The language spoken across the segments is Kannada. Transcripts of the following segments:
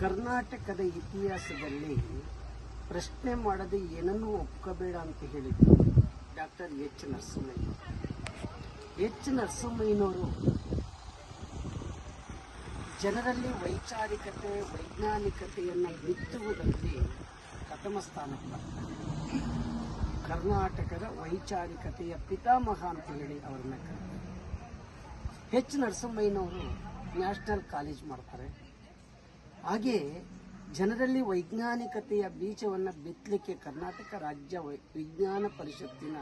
ಕರ್ನಾಟಕದ ಇತಿಹಾಸದಲ್ಲಿ ಪ್ರಶ್ನೆ ಮಾಡದೆ ಏನನ್ನೂ ಒಪ್ಕೋಬೇಡ ಅಂತ ಹೇಳಿದ್ದು ಡಾಕ್ಟರ್ ಎಚ್ ನರಸಿಂಹಯ್ಯ. ಎಚ್ ನರಸಿಂಹಯ್ಯನವರು ಜನರಲ್ಲಿ ವೈಚಾರಿಕತೆ ವೈಜ್ಞಾನಿಕತೆಯನ್ನು ಬಿತ್ತುವುದರಲ್ಲಿ ಪ್ರಥಮ ಸ್ಥಾನಕ್ಕೆ ಬರ್ತಾರೆ. ಕರ್ನಾಟಕದ ವೈಚಾರಿಕತೆಯ ಪಿತಾಮಹ ಅಂತ ಹೇಳಿ ಅವ್ರನ್ನ ಕರೀತಾರೆ. ಎಚ್ ನರಸಿಂಹಯ್ಯನವರು ನ್ಯಾಷನಲ್ ಕಾಲೇಜ್ ಮಾಡ್ತಾರೆ. ಹಾಗೆ ಜನರಲ್ಲಿ ವೈಜ್ಞಾನಿಕತೆಯ ಬೀಜವನ್ನು ಬಿತ್ತಲಿಕ್ಕೆ ಕರ್ನಾಟಕ ರಾಜ್ಯ ವಿಜ್ಞಾನ ಪರಿಷತ್ತಿನ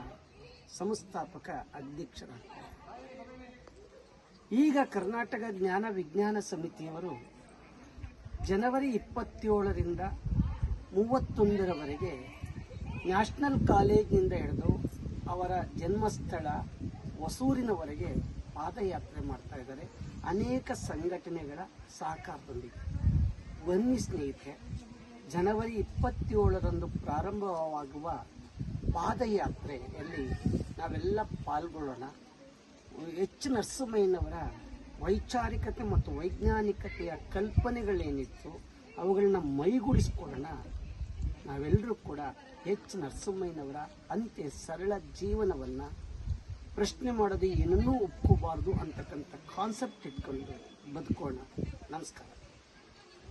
ಸಂಸ್ಥಾಪಕ ಅಧ್ಯಕ್ಷರಾಗ್ತಾರೆ. ಈಗ ಕರ್ನಾಟಕ ಜ್ಞಾನ ವಿಜ್ಞಾನ ಸಮಿತಿಯವರು ಜನವರಿ 27ರಿಂದ 31ರವರೆಗೆ ನ್ಯಾಷನಲ್ ಕಾಲೇಜಿನಿಂದ ಹಿಡಿದು ಅವರ ಜನ್ಮಸ್ಥಳ ಹೊಸೂರಿನವರೆಗೆ ಪಾದಯಾತ್ರೆ ಮಾಡ್ತಾ ಇದ್ದಾರೆ. ಅನೇಕ ಸಂಘಟನೆಗಳ ಸಹಕಾರದೊಂದಿಗೆ. ಬನ್ನಿ ಸ್ನೇಹಿತರೆ, ಜನವರಿ 27ರಂದು ಪ್ರಾರಂಭವಾಗುವ ಪಾದಯಾತ್ರೆಯಲ್ಲಿ ನಾವೆಲ್ಲ ಪಾಲ್ಗೊಳ್ಳೋಣ. ಎಚ್ ನರಸಿಂಹಯ್ಯನವರ ವೈಚಾರಿಕತೆ ಮತ್ತು ವೈಜ್ಞಾನಿಕತೆಯ ಕಲ್ಪನೆಗಳೇನಿತ್ತು ಅವುಗಳನ್ನ ಮೈಗೂಡಿಸ್ಕೊಳ್ಳೋಣ. ನಾವೆಲ್ಲರೂ ಕೂಡ ಎಚ್ ನರಸಿಂಹಯ್ಯನವರ ಅಂತ್ಯ ಸರಳ ಜೀವನವನ್ನು ಪ್ರಶ್ನೆ ಮಾಡೋದು ಏನನ್ನೂ ಒಪ್ಕೋಬಾರ್ದು ಅಂತಕ್ಕಂಥ ಕಾನ್ಸೆಪ್ಟ್ ಇಟ್ಕೊಂಡು ಬದುಕೋಣ. ನಮಸ್ಕಾರ.